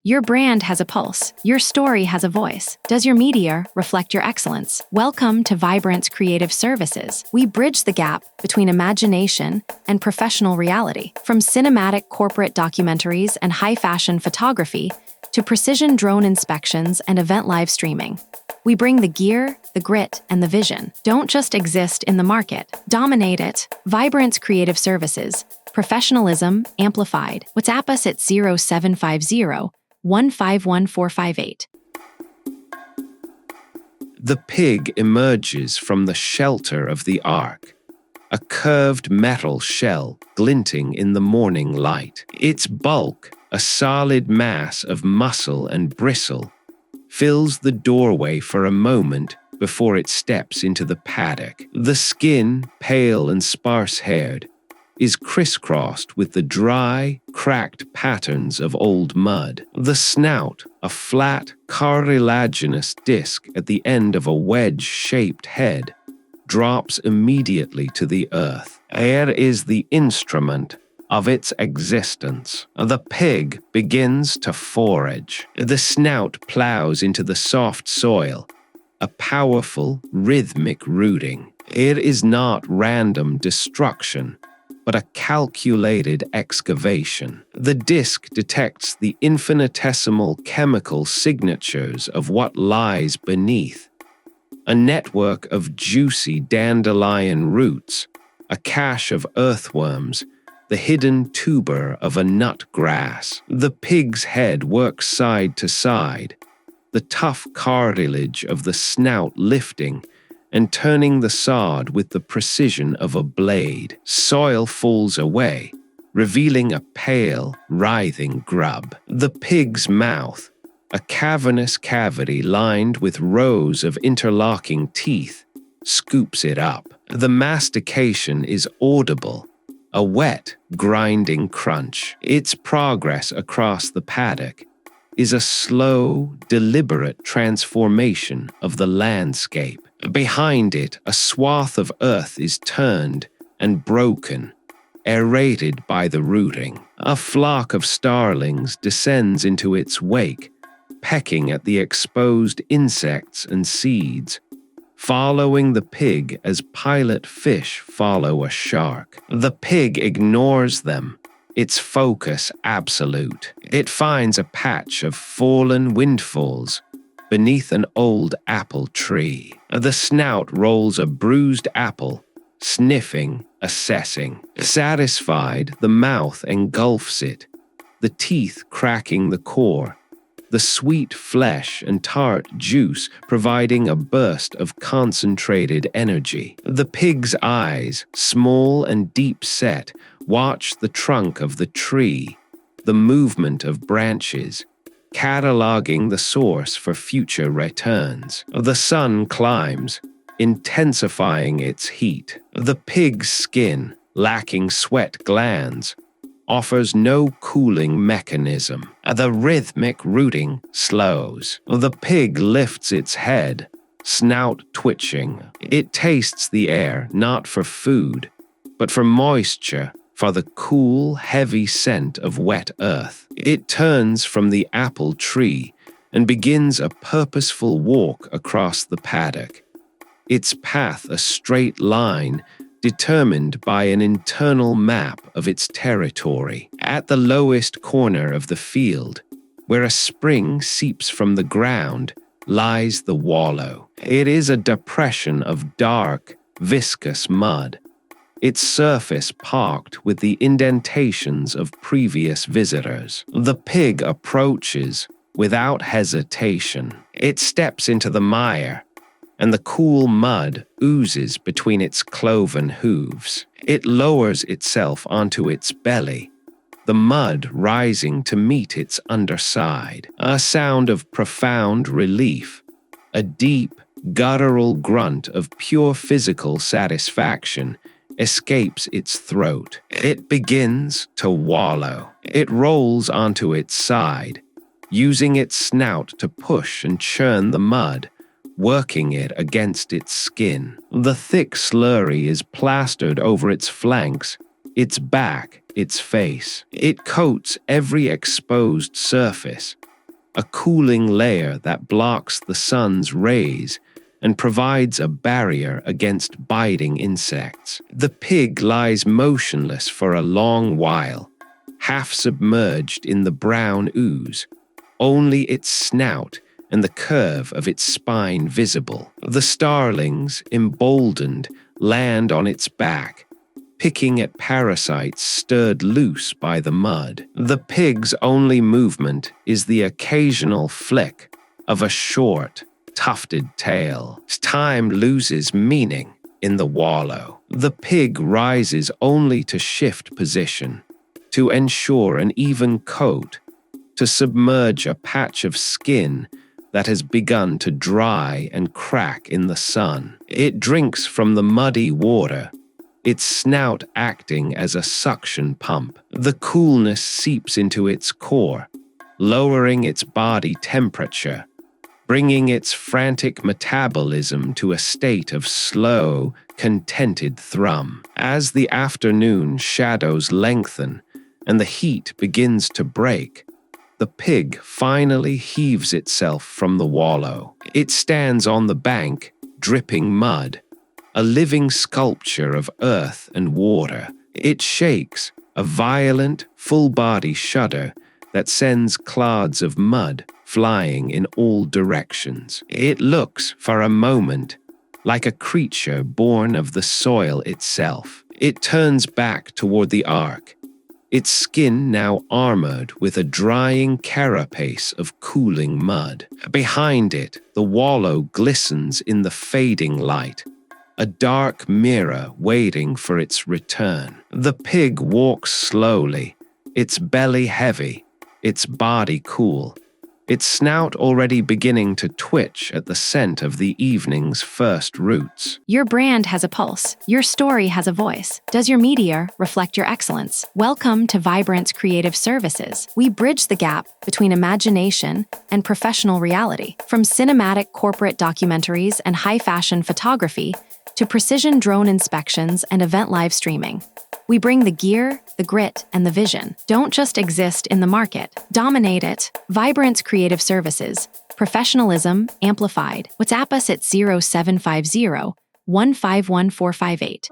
Your brand has a pulse. Your story has a voice. Does your media reflect your excellence? Welcome to Vibrant's Creative Services. We bridge the gap between imagination and professional reality. From cinematic corporate documentaries and high-fashion photography to precision drone inspections and event live streaming. We bring the gear, the grit, and the vision. Don't just exist in the market. Dominate it. Vibrant's Creative Services. Professionalism amplified. WhatsApp us at 0750 151458. The pig emerges from the shelter of the ark, a curved metal shell glinting in the morning light. Its bulk, a solid mass of muscle and bristle, fills the doorway for a moment before it steps into the paddock. The skin, pale and sparse-haired, is crisscrossed with the dry, cracked patterns of old mud. The snout, a flat, cartilaginous disc at the end of a wedge-shaped head, drops immediately to the earth. Air is the instrument of its existence. The pig begins to forage. The snout plows into the soft soil, a powerful, rhythmic rooting. It is not random destruction, but a calculated excavation. The disc detects the infinitesimal chemical signatures of what lies beneath. A network of juicy dandelion roots, a cache of earthworms, the hidden tuber of a nut grass. The pig's head works side to side, the tough cartilage of the snout lifting and turning the sod with the precision of a blade. Soil falls away, revealing a pale, writhing grub. The pig's mouth, a cavernous cavity lined with rows of interlocking teeth, scoops it up. The mastication is audible, a wet, grinding crunch. Its progress across the paddock is a slow, deliberate transformation of the landscape. Behind it, a swath of earth is turned and broken, aerated by the rooting. A flock of starlings descends into its wake, pecking at the exposed insects and seeds, following the pig as pilot fish follow a shark. The pig ignores them, its focus absolute. It finds a patch of fallen windfalls beneath an old apple tree. The snout rolls a bruised apple, sniffing, assessing. Satisfied, the mouth engulfs it, the teeth cracking the core, the sweet flesh and tart juice providing a burst of concentrated energy. The pig's eyes, small and deep-set, watch the trunk of the tree, the movement of branches, cataloging the source for future returns. The sun climbs, intensifying its heat. The pig's skin, lacking sweat glands, offers no cooling mechanism. The rhythmic rooting slows. The pig lifts its head, snout twitching. It tastes the air not for food, but for moisture, for the cool, heavy scent of wet earth. It turns from the apple tree and begins a purposeful walk across the paddock, its path a straight line determined by an internal map of its territory. At the lowest corner of the field, where a spring seeps from the ground, lies the wallow. It is a depression of dark, viscous mud, its surface pocked with the indentations of previous visitors. The pig approaches without hesitation. It steps into the mire, and the cool mud oozes between its cloven hooves. It lowers itself onto its belly, the mud rising to meet its underside. A sound of profound relief, a deep, guttural grunt of pure physical satisfaction escapes its throat. It begins to wallow. It rolls onto its side, using its snout to push and churn the mud, working it against its skin. The thick slurry is plastered over its flanks, its back, its face. It coats every exposed surface, a cooling layer that blocks the sun's rays and provides a barrier against biting insects. The pig lies motionless for a long while, half submerged in the brown ooze, only its snout and the curve of its spine visible. The starlings, emboldened, land on its back, picking at parasites stirred loose by the mud. The pig's only movement is the occasional flick of a short, tufted tail. Time loses meaning in the wallow. The pig rises only to shift position, to ensure an even coat, to submerge a patch of skin that has begun to dry and crack in the sun. It drinks from the muddy water, its snout acting as a suction pump. The coolness seeps into its core, lowering its body temperature, bringing its frantic metabolism to a state of slow, contented thrum. As the afternoon shadows lengthen and the heat begins to break, the pig finally heaves itself from the wallow. It stands on the bank, dripping mud, a living sculpture of earth and water. It shakes, a violent, full-body shudder that sends clouds of mud flying in all directions. It looks, for a moment, like a creature born of the soil itself. It turns back toward the ark, its skin now armored with a drying carapace of cooling mud. Behind it, the wallow glistens in the fading light, a dark mirror waiting for its return. The pig walks slowly, its belly heavy, its body cool, its snout already beginning to twitch at the scent of the evening's first roots. Your brand has a pulse. Your story has a voice. Does your media reflect your excellence? Welcome to Vibrant's Creative Services. We bridge the gap between imagination and professional reality. From cinematic corporate documentaries and high-fashion photography to precision drone inspections and event live streaming, we bring the gear, the grit, and the vision. Don't just exist in the market. Dominate it. Vibrant's Creative Services. Professionalism amplified. WhatsApp us at 0750 151 458.